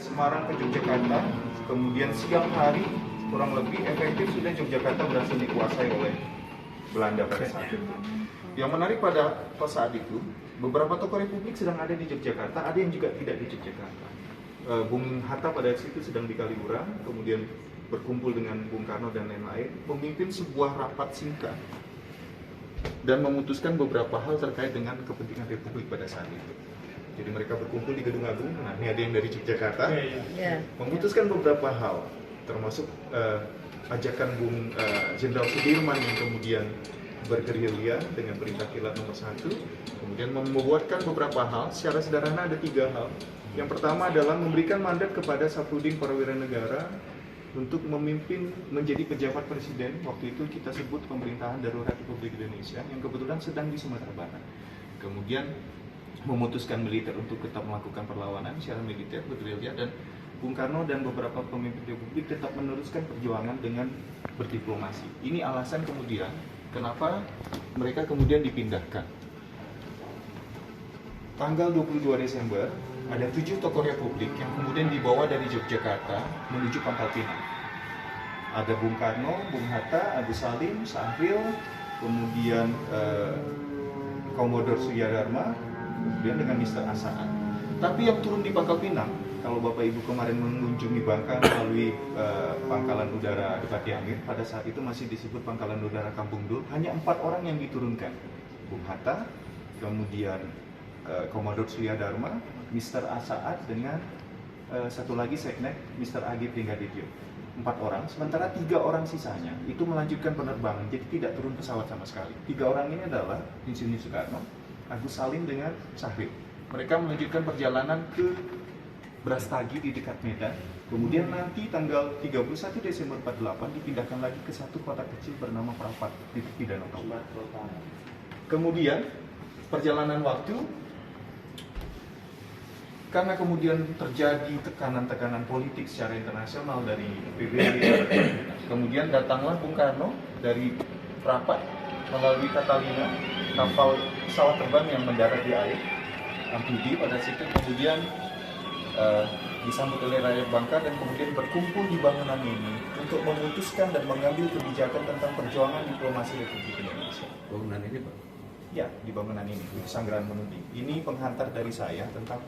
Semarang ke Yogyakarta, kemudian siang hari kurang lebih efektif sudah Yogyakarta berhasil dikuasai oleh Belanda pada saat itu. Yang menarik pada saat itu, beberapa tokoh Republik sedang ada di Yogyakarta, ada yang juga tidak di Yogyakarta. Bung Hatta pada situ sedang di Kaliurang, kemudian berkumpul dengan Bung Karno dan lain-lain, memimpin sebuah rapat singkat dan memutuskan beberapa hal terkait dengan kepentingan Republik pada saat itu. Jadi mereka berkumpul di Gedung Agung, nah ini ada yang dari Yogyakarta, memutuskan beberapa hal, termasuk ajakan Bung Jenderal Sudirman yang kemudian bergerilya dengan perintah kilat nomor 1, kemudian membuatkan beberapa hal. Secara sederhana ada 3 hal. Yang pertama adalah memberikan mandat kepada Safruddin Parawiranegara untuk memimpin menjadi pejabat presiden. Waktu itu kita sebut pemerintahan darurat Republik Indonesia yang kebetulan sedang di Sumatera Barat. Kemudian memutuskan militer untuk tetap melakukan perlawanan secara militer, bergerilya, dan Bung Karno dan beberapa pemimpin Republik tetap meneruskan perjuangan dengan berdiplomasi. Ini alasan kemudian kenapa mereka kemudian dipindahkan. Tanggal 22 Desember, ada 7 tokoh Republik yang kemudian dibawa dari Yogyakarta menuju Pangkal Pinang. Ada Bung Karno, Bung Hatta, Agus Salim, Sahril, kemudian Komodor Suryadharma, kemudian dengan Mr. Asaan. Tapi yang turun di Pangkal Pinang, kalau Bapak Ibu kemarin mengunjungi Bangka melalui Pangkalan Udara Pati Amir, pada saat itu masih disebut Pangkalan Udara Kampung Dul, hanya 4 orang yang diturunkan. Bung Hatta, kemudian Komodor Suryadharma, Mr. Asaan dengan satu lagi seknek Mr. Agip Tinggadityo. 4 orang, sementara 3 orang sisanya itu melanjutkan penerbangan, jadi tidak turun pesawat sama sekali. 3 orang ini adalah Insinyur Soekarno, Agus Salim dengan Sahril. Mereka melanjutkan perjalanan ke Brastagi di dekat Medan. Kemudian nanti tanggal 31 Desember 48 dipindahkan lagi ke satu kota kecil bernama Prapat di Danau Toba. Kemudian perjalanan waktu, karena kemudian terjadi tekanan-tekanan politik secara internasional dari PBB, kemudian datanglah Bung Karno dari Prapat melalui Catalina, kapal pesawat terbang yang mendarat di air, amfibi pada situ, kemudian disambut oleh rakyat Bangka dan kemudian berkumpul di bangunan ini untuk memutuskan dan mengambil kebijakan tentang perjuangan diplomasi Republik Indonesia. Bangunan ini, Pak? Ya, di bangunan ini, di Sanggaran Menuding. Ini penghantar dari saya tentang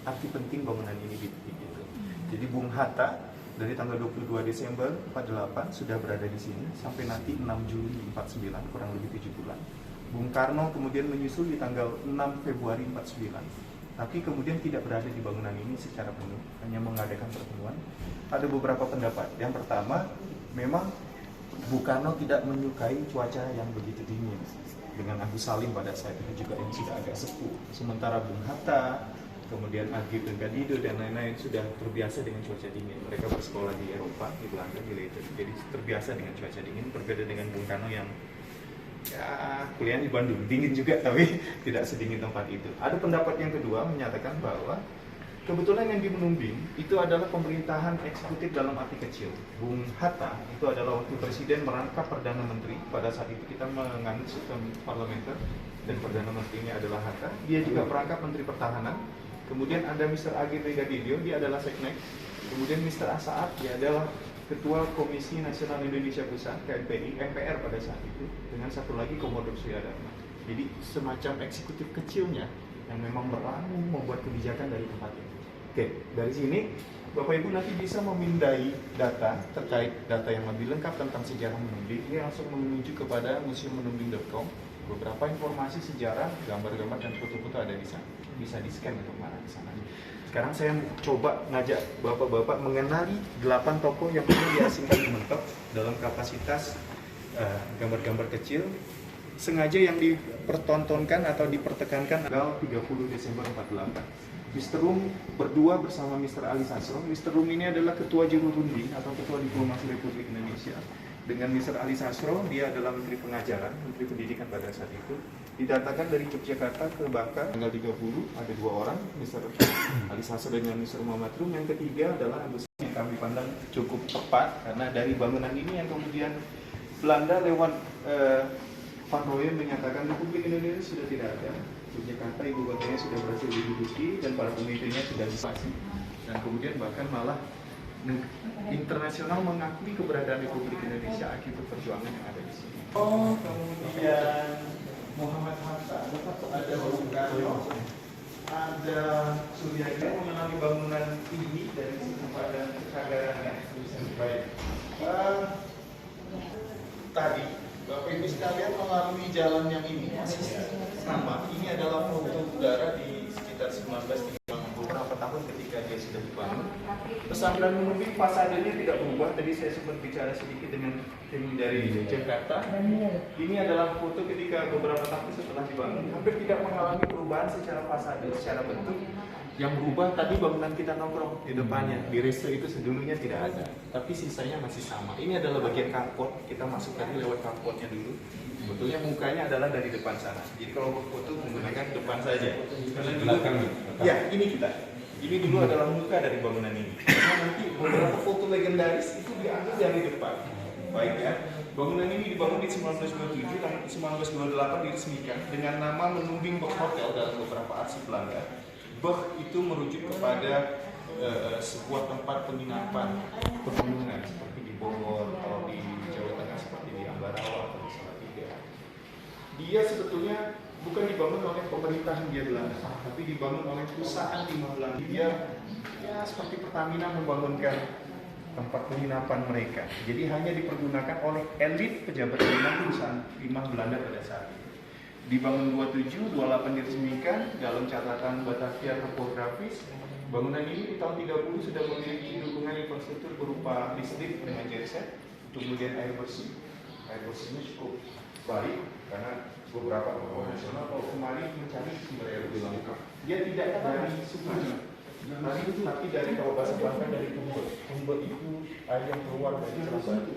arti penting bangunan ini gitu. Jadi Bung Hatta dari tanggal 22 Desember 48 sudah berada di sini sampai nanti 6 Juli 49, kurang lebih 7 bulan. Bung Karno kemudian menyusul di tanggal 6 Februari 49. Tapi kemudian tidak berada di bangunan ini secara penuh, hanya mengadakan pertemuan. Ada beberapa pendapat. Yang pertama, memang Bung Karno tidak menyukai cuaca yang begitu dingin. Dengan Agus Salim pada saat itu juga yang sudah agak sepuh. Sementara Bung Hatta, kemudian Agip Tinggadityo dan lain-lain sudah terbiasa dengan cuaca dingin. Mereka bersekolah di Eropa, di Belanda, di Leiden. Jadi terbiasa dengan cuaca dingin, berbeda dengan Bung Karno yang ya kuliah di Bandung, dingin juga tapi tidak sedingin tempat itu. Ada pendapat yang kedua menyatakan bahwa kebetulan yang di Menunding itu adalah pemerintahan eksekutif dalam arti kecil. Bung Hatta itu adalah waktu presiden merangkap Perdana Menteri. Pada saat itu kita menganut sistem parlementer dan Perdana Menterinya adalah Hatta. Dia juga merangkap Menteri Pertahanan. Kemudian ada Mr. Agip Tinggadityo, dia adalah seknek. Kemudian Mr. Asaan, dia adalah Ketua Komisi Nasional Indonesia Pusat, KNPI, MPR pada saat itu, dengan satu lagi Komodor Suryadharma. Jadi semacam eksekutif kecilnya yang memang meramu membuat kebijakan dari tempat ini. Oke, dari sini Bapak Ibu nanti bisa memindai data terkait data yang lebih lengkap tentang sejarah Menunding. Ini langsung menuju kepada museummenunding.com. Beberapa informasi sejarah, gambar-gambar dan foto-foto ada di sana. Bisa di-scan untuk mana di sana. Sekarang saya coba ngajak Bapak-bapak mengenali 8 tokoh yang perlu diasingkan di Mentok dalam kapasitas gambar-gambar kecil. Sengaja yang dipertontonkan atau dipertekankan tanggal 30 Desember 48. Mr. Rum berdua bersama Mr. Ali Sastro. Mr. Rum ini adalah Ketua Juru Runding atau Ketua Diplomasi Republik Indonesia. Dengan Mr. Ali Sastro, dia adalah Menteri Pengajaran, Menteri Pendidikan pada saat itu. Didatangkan dari Yogyakarta ke Bangka tanggal 30, ada 2 orang, Mr. Ali Sastro dengan Mr. Muhammad Rum. Yang ketiga adalah Agus yang kami pandang cukup tepat, karena dari bangunan ini yang kemudian Belanda lewat Van Rooyen menyatakan Republik Indonesia sudah tidak ada. Yogyakarta ibu kotanya sudah berhasil diduduki dan para pemimpinnya sudah disipasi. Dan kemudian bahkan malah internasional mengakui keberadaan Republik Indonesia akibat perjuangan yang ada di sini. Oh, kemudian Muhammad Hatta, ada Bung Karno, ada Suryadi mengenali bangunan ini dari sisi pada kesadarannya. Baik. Tadi Bapak Ibu sekalian melalui jalan yang ini masih sama. Ini adalah foto udara di sekitar 1930 beberapa tahun ketika dia sudah dibangun. Pesantren Menumbi fasadenya tidak berubah. Tadi saya sempat bicara sedikit dengan tim dari Jakarta. Ini adalah foto ketika beberapa tahun setelah dibangun. Hampir tidak mengalami perubahan secara fasade, secara bentuk. Yang berubah tadi bangunan kita nongkrong di depannya. Di resto itu sedulunya tidak ada, tapi sisanya masih sama. Ini adalah bagian carport. Kita masuk tadi lewat carportnya dulu. Sebetulnya mukanya adalah dari depan sana. Jadi kalau foto menggunakan depan saja. Karena belakang. Ya, ini kita. Ini dulu adalah muka dari bangunan ini. Karena nanti beberapa foto legendaris itu diambil dari depan. Baik ya. Bangunan ini dibangun di 1927, tahun 1928 diresmikan dengan nama Menumbing Bek Hotel dalam beberapa arsip Belanda. Bek itu merujuk kepada sebuah tempat penginapan pegunungan seperti di Bogor atau di Jawa Tengah seperti di Ambarawa atau di Salatiga. Dia sebetulnya bukan dibangun oleh pemerintahan Hindia Belanda, tapi dibangun oleh perusahaan timah Belanda. Dia ya seperti Pertamina membangunkan tempat penginapan mereka. Jadi hanya dipergunakan oleh elit pejabat perusahaan timah Belanda pada saat itu. Dibangun 27, 28 diresmikan dalam catatan Batavia topografis. Bangunan ini di tahun 30 sudah memiliki dukungan infrastruktur berupa listrik dengan genset, kemudian air bersih. Air bersihnya cukup baik karena beberapa tokoh nasional kalau kembali mencari sumber air lebih lengkap. Dia tidak dari sungai, tapi dari kalau bahasa Bangka dari tumbek. Tumbek itu air yang keluar dari celah batu.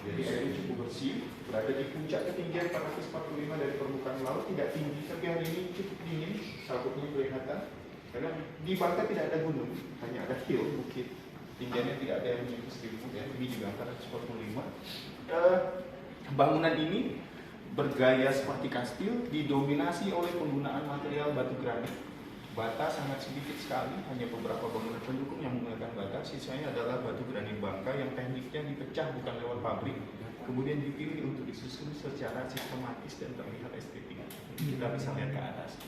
Jadi air itu cukup bersih, berada di puncak ketinggian 445 dari permukaan laut, tidak tinggi, tapi hari ini cukup dingin, sabutnya kelihatan. Karena di Bangka tidak ada gunung, hanya ada hill, bukit. Tinggiannya tidak ada yang menyentuh 1000, ya, ini juga antara 145. Bangunan ini bergaya seperti kastil, didominasi oleh penggunaan material batu granit. Bata sangat sedikit sekali, hanya beberapa bangunan pendukung yang menggunakan bata. Sisanya adalah batu granit Bangka yang tekniknya dipecah bukan lewat pabrik, kemudian dipilih untuk disusun secara sistematis dan terlihat estetik. Kita bisa lihat ke atas.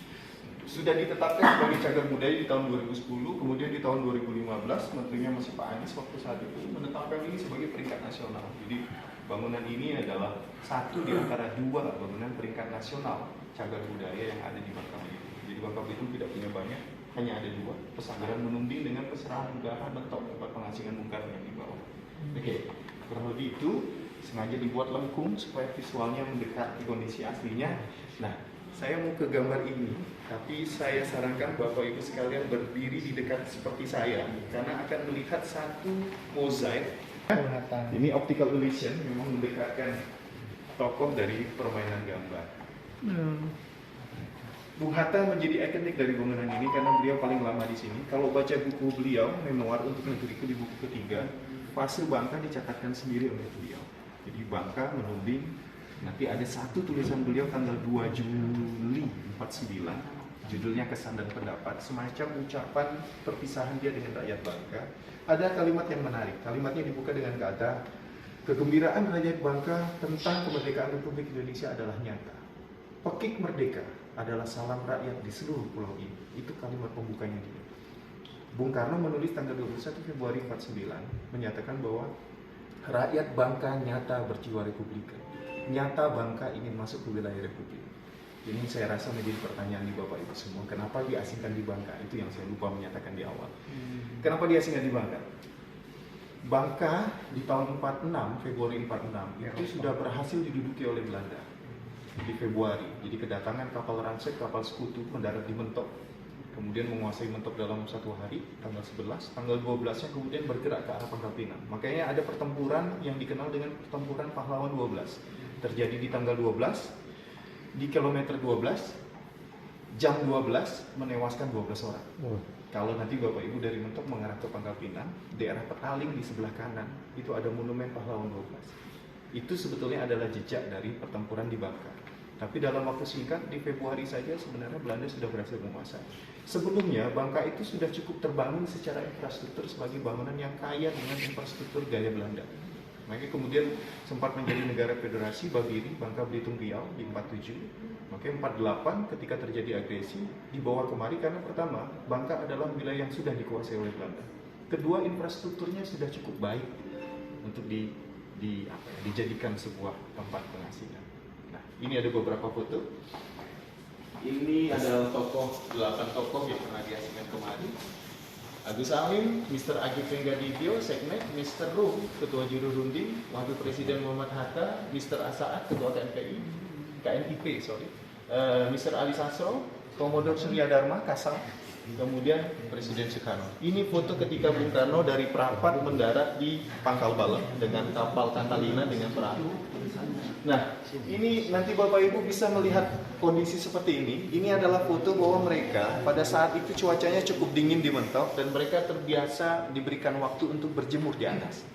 Sudah ditetapkan sebagai cagar budaya di tahun 2010, kemudian di tahun 2015 menterinya masih Pak Anies waktu saat itu menetapkan ini sebagai peringkat nasional. Jadi bangunan ini adalah satu di antara dua bangunan peringkat nasional cagar budaya yang ada di Bangka Belitung. Jadi Bangka Belitung tidak punya banyak, hanya ada dua. Pesanggaran Menumbing dengan Peserahan Udaha Mentok, tempat pengasingan Bung Karno yang di bawah. Oke, kurang lebih itu sengaja dibuat lengkung supaya visualnya mendekati kondisi aslinya. Nah, saya mau ke gambar ini, tapi saya sarankan Bapak Ibu sekalian berdiri di dekat seperti saya, karena akan melihat satu mozaik. Ini optical illusion, memang mendekatkan tokoh dari permainan gambar. Bung Hatta menjadi ikonik dari bangunan ini karena beliau paling lama di sini. Kalau baca buku beliau, Memoir untuk Negeriku di buku ketiga, fase Bangka dicatatkan sendiri oleh beliau. Jadi Bangka, Menumbing, nanti ada satu tulisan beliau tanggal 2 Juli 49, judulnya Kesan dan Pendapat, semacam ucapan perpisahan dia dengan rakyat Bangka. Ada kalimat yang menarik, kalimatnya dibuka dengan kata, kegembiraan rakyat Bangka tentang kemerdekaan Republik Indonesia adalah nyata. Pekik merdeka adalah salam rakyat di seluruh pulau ini. Itu kalimat pembukanya dia. Bung Karno menulis tanggal 21 Februari 49 menyatakan bahwa rakyat Bangka nyata berjiwa republikan. Nyata Bangka ingin masuk ke wilayah republik. Ini saya rasa menjadi pertanyaan di Bapak Ibu semua. Kenapa diasingkan di Bangka? Itu yang saya lupa menyatakan di awal. Kenapa diasingkan di Bangka? Bangka di tahun 46, Februari 46 itu sudah berhasil diduduki oleh Belanda di Februari. Jadi kedatangan kapal ransek, kapal sekutu mendarat di Mentok, kemudian menguasai Mentok dalam satu hari, tanggal 11, tanggal 12-nya kemudian bergerak ke arah Pangkal Pinang. Makanya ada pertempuran yang dikenal dengan pertempuran Pahlawan 12. Terjadi di tanggal 12, di kilometer 12, jam 12, menewaskan 12 orang. Kalau nanti Bapak Ibu dari Mentok mengarah ke Pangkal Pinang, daerah Petaling di sebelah kanan, itu ada monumen Pahlawan 12. Itu sebetulnya adalah jejak dari pertempuran di Bangka. Tapi dalam waktu singkat, di Februari saja sebenarnya Belanda sudah berhasil menguasai. Sebelumnya, Bangka itu sudah cukup terbangun secara infrastruktur sebagai bangunan yang kaya dengan infrastruktur gaya Belanda. Makanya kemudian sempat menjadi negara federasi Babiri, Bangka Belitung Riau di 47. Makanya 48 ketika terjadi agresi dibawa kemari karena pertama, Bangka adalah wilayah yang sudah dikuasai oleh Belanda. Kedua, infrastrukturnya sudah cukup baik untuk dijadikan sebuah tempat pengasingan. Nah, ini ada beberapa foto. Ini adalah 8 tokoh yang pernah diasingkan kemari. Agus Salim, Mr. Agi Penggadityo, Seknek, Mr. Rum, Ketua Juru Runding, Wakil Presiden Muhammad Hatta, Mr. Asaat, Ketua KNIP, Mr. Ali Sastro, Komodor Surya Dharma, Kasal, kemudian Presiden Soekarno. Ini foto ketika Bung Karno dari Prapat mendarat di Pangkal Balam dengan kapal Catalina dengan perahu. Nah, ini nanti Bapak Ibu bisa melihat kondisi seperti ini. Ini adalah foto bahwa mereka pada saat itu cuacanya cukup dingin di Mentok dan mereka terbiasa diberikan waktu untuk berjemur di atas.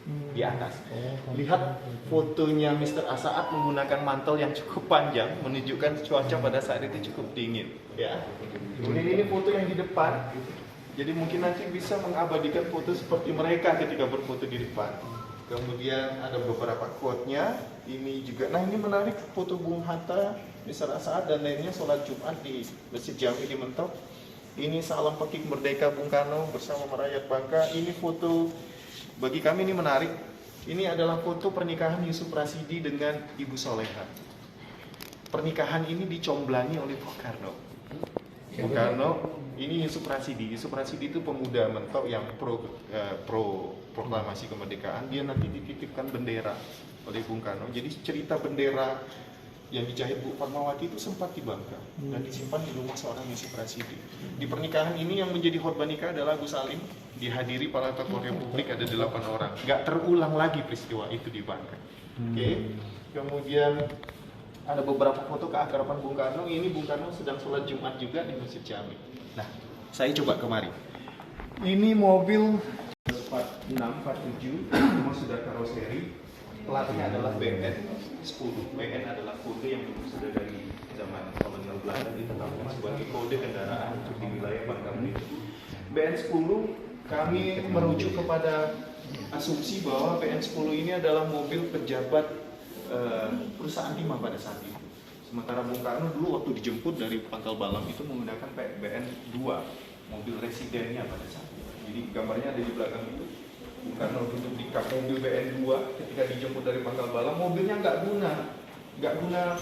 Lihat fotonya Mr. Asaat menggunakan mantel yang cukup panjang menunjukkan cuaca pada saat itu cukup dingin, ya. Kemudian ini foto yang di depan. Jadi mungkin nanti bisa mengabadikan foto seperti mereka ketika berfoto di depan. Kemudian ada beberapa quote-nya. Ini juga, nah ini menarik foto Bung Hatta, Mr. Asaat dan lainnya sholat Jumat di Masjid Jami di Mentok. Ini salam pekik merdeka Bung Karno bersama rakyat Bangka. Ini foto bagi kami ini menarik. Ini adalah foto pernikahan Yusuf Rasidi dengan Ibu Soleha. Pernikahan ini dicomblangi oleh Bung Karno. Bung Karno, ini Yusuf Rasidi. Yusuf Rasidi itu pemuda Mentok yang pro proklamasi kemerdekaan. Dia nanti dititipkan bendera oleh Bung Karno. Jadi cerita bendera yang dijahit Bu Fatmawati itu sempat di Bangka dan disimpan di rumah seorang Yusuf Rasidi. Di pernikahan ini yang menjadi khotbah nikah adalah Agus Salim. Dihadiri para tokoh Republik ada 8 orang. Gak terulang lagi peristiwa itu di Bangka. Oke. Kemudian ada beberapa foto keakraban Bung Karno. Ini Bung Karno sedang sholat Jumat juga di Masjid Jami. Nah, saya coba kemari. Ini mobil 46, 47, semua sudah karoseri. Platnya adalah BN 10. BN adalah kode yang sudah dari zaman kolonial Belanda ditetapkan sebagai kode kendaraan untuk di wilayah Bangka Belitung. BN 10 kami merujuk kepada asumsi bahwa BN 10 ini adalah mobil pejabat perusahaan timah pada saat itu. Sementara Bung Karno dulu waktu dijemput dari Pangkal Balam itu menggunakan BN 2, mobil residennya pada saat itu. Jadi gambarnya ada di belakang itu. Bung Karno duduk di kap mobil BN 2 ketika dijemput dari Pangkal Balam. Mobilnya nggak guna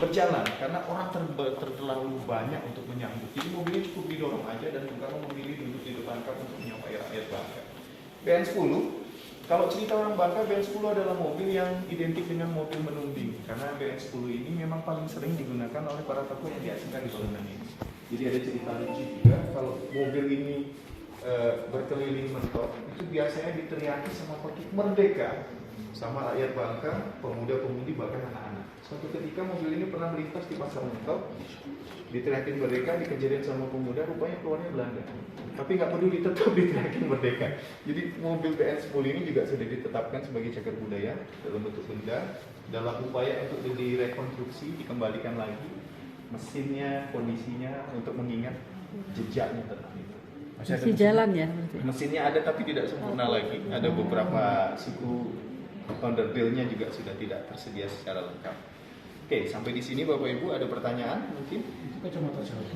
berjalan karena orang terlalu banyak untuk menyambut. Jadi mobilnya cukup didorong aja dan Bung Karno memilih duduk di depan kap untuk menyapa rakyat Bangka. BN 10, kalau cerita orang Bangka, BN 10 adalah mobil yang identik dengan mobil menunding karena BN 10 ini memang paling sering digunakan oleh para tokoh yang diasingkan di bangunan ini. Jadi ada cerita lucu juga kalau mobil ini berkeliling Mentok itu biasanya diteriaki sama pekik merdeka sama rakyat Bangka, pemuda-pemudi bahkan anak-anak. Suatu ketika mobil ini pernah melintas di pasar Mentok, diteriakin merdeka, dikejarin sama pemuda, rupanya keluarnya Belanda. Tapi nggak peduli, tetap diteriakin merdeka. Jadi mobil BN 10 ini juga sudah ditetapkan sebagai cagar budaya dalam bentuk benda, dalam upaya untuk direkonstruksi, dikembalikan lagi mesinnya, kondisinya untuk mengingat jejaknya tentang itu. Masih jalan ya? Mesinnya ada tapi tidak sempurna lagi. Ada beberapa suku underbillnya juga sudah tidak tersedia secara lengkap. Oke, sampai di sini Bapak Ibu ada pertanyaan mungkin? Itu kacamata siapa?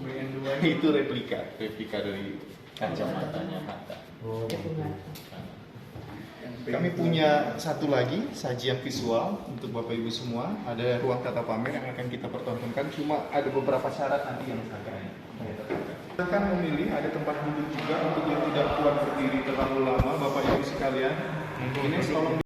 Itu replika dari kacamatanya Hatta. Oh. Kami punya satu lagi sajian visual untuk Bapak Ibu semua. Ada ruang tata pamer yang akan kita pertontonkan. Cuma ada beberapa syarat nanti yang akan silakan memilih, ada tempat duduk juga untuk yang tidak kuat berdiri terlalu lama, Bapak Ibu sekalian. Ini tolong